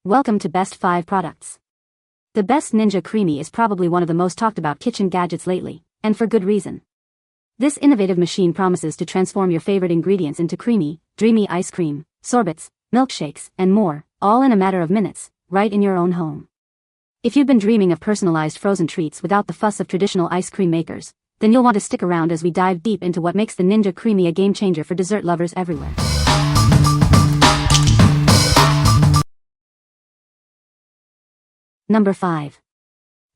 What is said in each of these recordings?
Welcome to Best 5 Products. The Best Ninja Creami is probably one of the most talked about kitchen gadgets lately, and for good reason. This innovative machine promises to transform your favorite ingredients into creamy, dreamy ice cream, sorbets, milkshakes, and more, all in a matter of minutes, right in your own home. If you've been dreaming of personalized frozen treats without the fuss of traditional ice cream makers, then you'll want to stick around as we dive deep into what makes the Ninja Creami a game changer for dessert lovers everywhere. Number 5.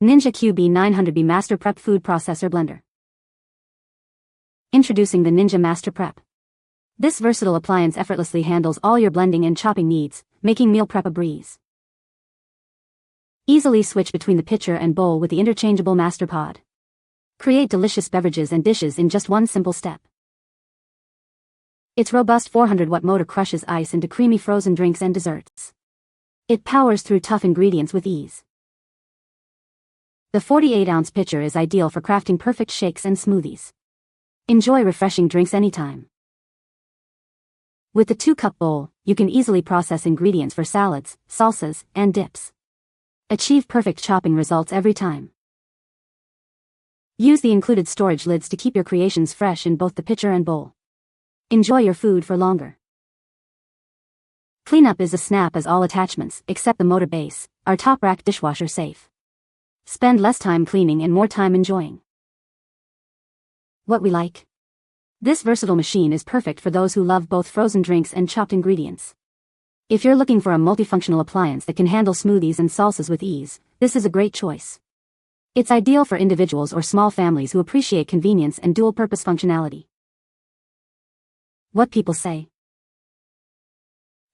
Ninja QB900B Master Prep Food Processor Blender. Introducing the Ninja Master Prep. This versatile appliance effortlessly handles all your blending and chopping needs, making meal prep a breeze. Easily switch between the pitcher and bowl with the interchangeable Master Pod. Create delicious beverages and dishes in just one simple step. Its robust 400-watt motor crushes ice into creamy frozen drinks and desserts. It powers through tough ingredients with ease. The 48-ounce pitcher is ideal for crafting perfect shakes and smoothies. Enjoy refreshing drinks anytime. With the 2-cup bowl, you can easily process ingredients for salads, salsas, and dips. Achieve perfect chopping results every time. Use the included storage lids to keep your creations fresh in both the pitcher and bowl. Enjoy your food for longer. Cleanup is a snap as all attachments, except the motor base, are top-rack dishwasher safe. Spend less time cleaning and more time enjoying. What we like. This versatile machine is perfect for those who love both frozen drinks and chopped ingredients. If you're looking for a multifunctional appliance that can handle smoothies and salsas with ease, this is a great choice. It's ideal for individuals or small families who appreciate convenience and dual-purpose functionality. What people say.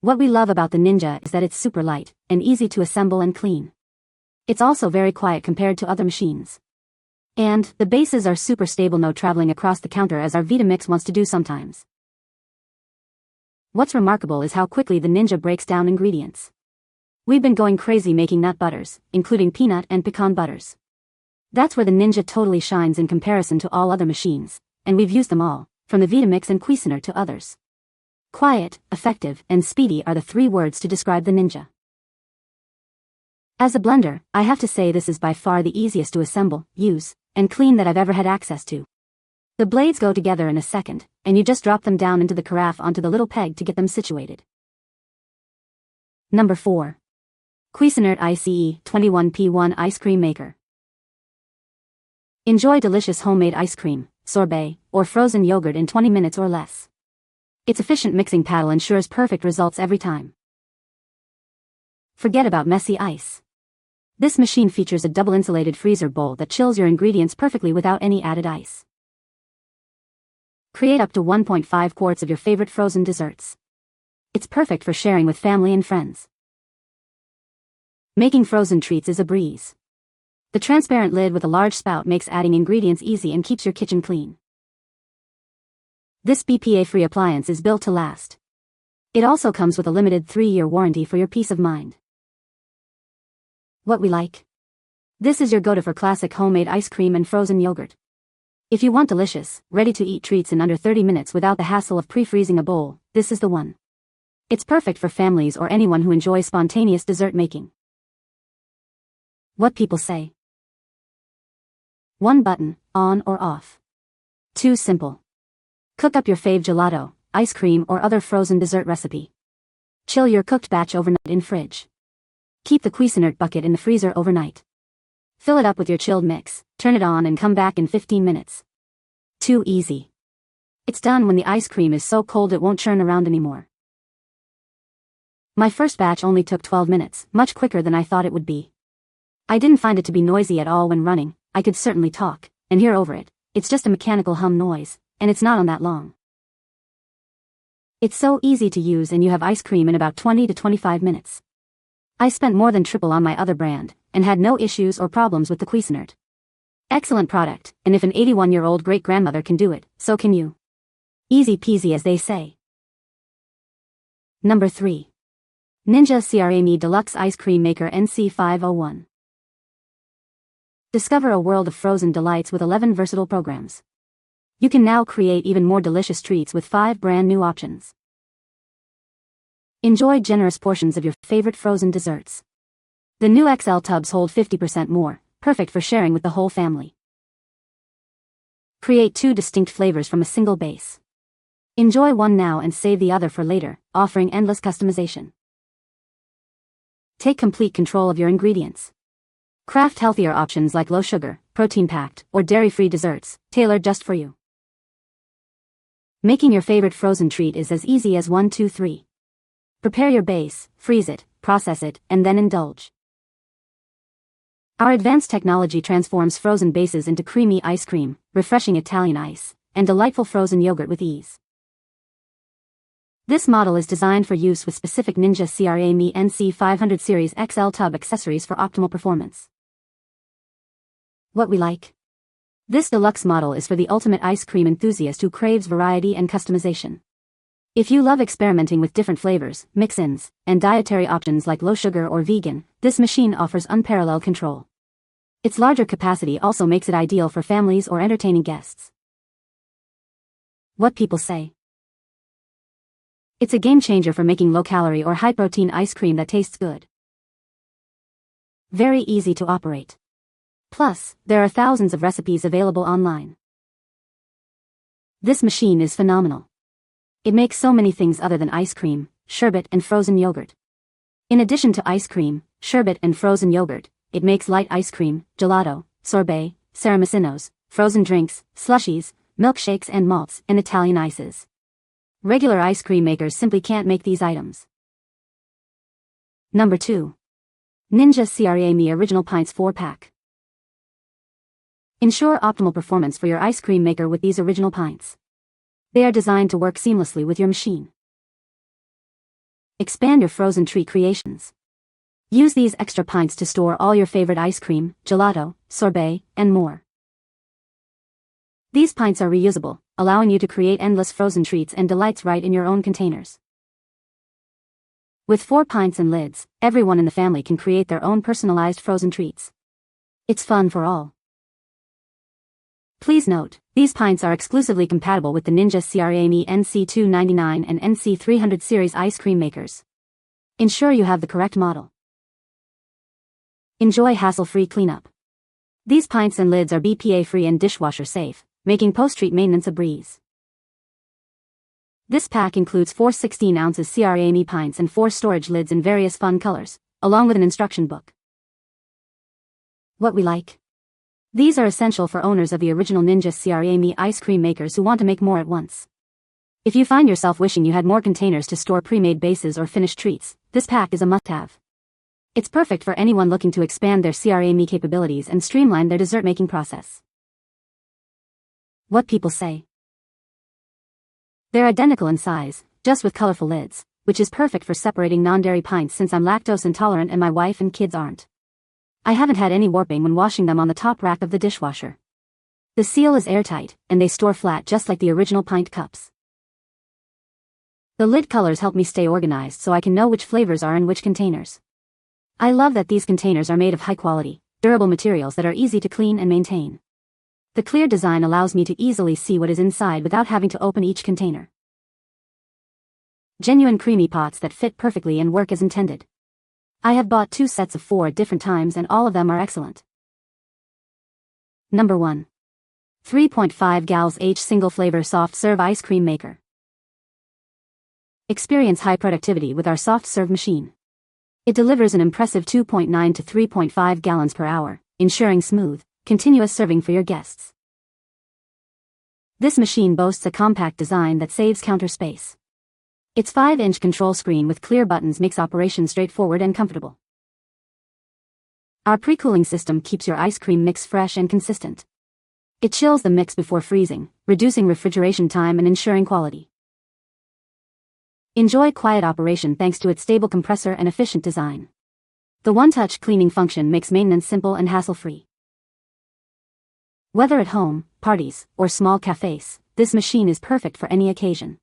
What we love about the Ninja is that it's super light and easy to assemble and clean. It's also very quiet compared to other machines. And the bases are super stable, no traveling across the counter as our Vitamix wants to do sometimes. What's remarkable is how quickly the Ninja breaks down ingredients. We've been going crazy making nut butters, including peanut and pecan butters. That's where the Ninja totally shines in comparison to all other machines, and we've used them all, from the Vitamix and Cuisinart to others. Quiet, effective, and speedy are the 3 words to describe the Ninja. As a blender, I have to say this is by far the easiest to assemble, use, and clean that I've ever had access to. The blades go together in a second, and you just drop them down into the carafe onto the little peg to get them situated. Number 4. Cuisinart ICE 21P1 Ice Cream Maker. Enjoy delicious homemade ice cream, sorbet, or frozen yogurt in 20 minutes or less. Its efficient mixing paddle ensures perfect results every time. Forget about messy ice. This machine features a double-insulated freezer bowl that chills your ingredients perfectly without any added ice. Create up to 1.5 quarts of your favorite frozen desserts. It's perfect for sharing with family and friends. Making frozen treats is a breeze. The transparent lid with a large spout makes adding ingredients easy and keeps your kitchen clean. This BPA-free appliance is built to last. It also comes with a limited 3-year warranty for your peace of mind. What we like. This is your go-to for classic homemade ice cream and frozen yogurt. If you want delicious, ready-to-eat treats in under 30 minutes without the hassle of pre-freezing a bowl, this is the one. It's perfect for families or anyone who enjoys spontaneous dessert making. What people say. 1 button, on or off. 2 simple. Cook up your fave gelato, ice cream or other frozen dessert recipe. Chill your cooked batch overnight in fridge. Keep the Cuisinart bucket in the freezer overnight. Fill it up with your chilled mix, turn it on and come back in 15 minutes. Too easy. It's done when the ice cream is so cold it won't churn around anymore. My first batch only took 12 minutes, much quicker than I thought it would be. I didn't find it to be noisy at all when running. I could certainly talk and hear over it. It's just a mechanical hum noise. And it's not on that long. It's so easy to use and you have ice cream in about 20 to 25 minutes. I spent more than triple on my other brand, and had no issues or problems with the Cuisinart. Excellent product, and if an 81-year-old great-grandmother can do it, so can you. Easy peasy as they say. Number 3. Ninja Creami Deluxe Ice Cream Maker NC501. Discover a world of frozen delights with 11 versatile programs. You can now create even more delicious treats with 5 brand new options. Enjoy generous portions of your favorite frozen desserts. The new XL tubs hold 50% more, perfect for sharing with the whole family. Create 2 distinct flavors from a single base. Enjoy one now and save the other for later, offering endless customization. Take complete control of your ingredients. Craft healthier options like low sugar, protein-packed, or dairy-free desserts, tailored just for you. Making your favorite frozen treat is as easy as 1, 2, 3. Prepare your base, freeze it, process it, and then indulge. Our advanced technology transforms frozen bases into creamy ice cream, refreshing Italian ice, and delightful frozen yogurt with ease. This model is designed for use with specific Ninja Creami NC500 Series XL tub accessories for optimal performance. What we like. This deluxe model is for the ultimate ice cream enthusiast who craves variety and customization. If you love experimenting with different flavors, mix-ins, and dietary options like low sugar or vegan, this machine offers unparalleled control. Its larger capacity also makes it ideal for families or entertaining guests. What people say. It's a game changer for making low-calorie or high-protein ice cream that tastes good. Very easy to operate. Plus, there are thousands of recipes available online. This machine is phenomenal. It makes so many things other than ice cream, sherbet, and frozen yogurt. In addition to ice cream, sherbet, and frozen yogurt, it makes light ice cream, gelato, sorbet, ceramacinos, frozen drinks, slushies, milkshakes, and malts, and Italian ices. Regular ice cream makers simply can't make these items. Number 2. Ninja Creami Original Pints 4-pack. Ensure optimal performance for your ice cream maker with these original pints. They are designed to work seamlessly with your machine. Expand your frozen treat creations. Use these extra pints to store all your favorite ice cream, gelato, sorbet, and more. These pints are reusable, allowing you to create endless frozen treats and delights right in your own containers. With 4 pints and lids, everyone in the family can create their own personalized frozen treats. It's fun for all. Please note, these pints are exclusively compatible with the Ninja Creami NC299 and NC300 series ice cream makers. Ensure you have the correct model. Enjoy hassle-free cleanup. These pints and lids are BPA-free and dishwasher-safe, making post-treat maintenance a breeze. This pack includes 4 16-ounce Creami pints and 4 storage lids in various fun colors, along with an instruction book. What we like. These are essential for owners of the original Ninja Creami ice cream makers who want to make more at once. If you find yourself wishing you had more containers to store pre-made bases or finished treats, this pack is a must-have. It's perfect for anyone looking to expand their Creami capabilities and streamline their dessert-making process. What people say. They're identical in size, just with colorful lids, which is perfect for separating non-dairy pints since I'm lactose intolerant and my wife and kids aren't. I haven't had any warping when washing them on the top rack of the dishwasher. The seal is airtight, and they store flat just like the original pint cups. The lid colors help me stay organized so I can know which flavors are in which containers. I love that these containers are made of high-quality, durable materials that are easy to clean and maintain. The clear design allows me to easily see what is inside without having to open each container. Genuine creamy pots that fit perfectly and work as intended. I have bought 2 sets of 4 at different times and all of them are excellent. Number 1. 3.5 gallons H single flavor soft serve ice cream maker. Experience high productivity with our soft serve machine. It delivers an impressive 2.9 to 3.5 gallons per hour, ensuring smooth, continuous serving for your guests. This machine boasts a compact design that saves counter space. Its 5-inch control screen with clear buttons makes operation straightforward and comfortable. Our pre-cooling system keeps your ice cream mix fresh and consistent. It chills the mix before freezing, reducing refrigeration time and ensuring quality. Enjoy quiet operation thanks to its stable compressor and efficient design. The one-touch cleaning function makes maintenance simple and hassle-free. Whether at home, parties, or small cafes, this machine is perfect for any occasion.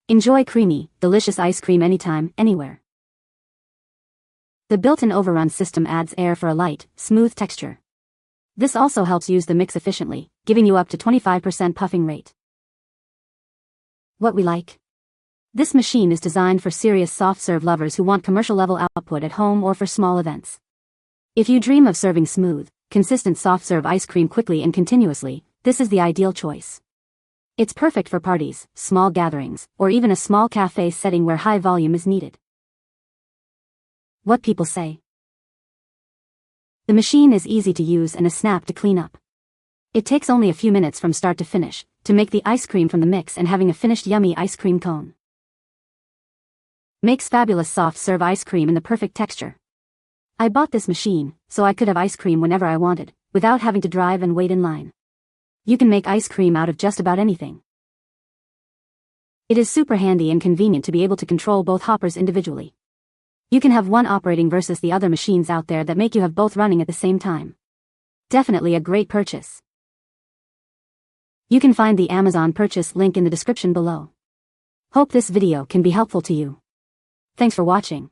Enjoy creamy, delicious ice cream anytime, anywhere. The built-in overrun system adds air for a light, smooth texture. This also helps use the mix efficiently, giving you up to 25% puffing rate. What we like. This machine is designed for serious soft-serve lovers who want commercial-level output at home or for small events. If you dream of serving smooth, consistent soft-serve ice cream quickly and continuously, this is the ideal choice. It's perfect for parties, small gatherings, or even a small cafe setting where high volume is needed. What people say. The machine is easy to use and a snap to clean up. It takes only a few minutes from start to finish, to make the ice cream from the mix and having a finished yummy ice cream cone. Makes fabulous soft-serve ice cream in the perfect texture. I bought this machine, so I could have ice cream whenever I wanted, without having to drive and wait in line. You can make ice cream out of just about anything. It is super handy and convenient to be able to control both hoppers individually. You can have one operating versus the other machines out there that make you have both running at the same time. Definitely a great purchase. You can find the Amazon purchase link in the description below. Hope this video can be helpful to you. Thanks for watching.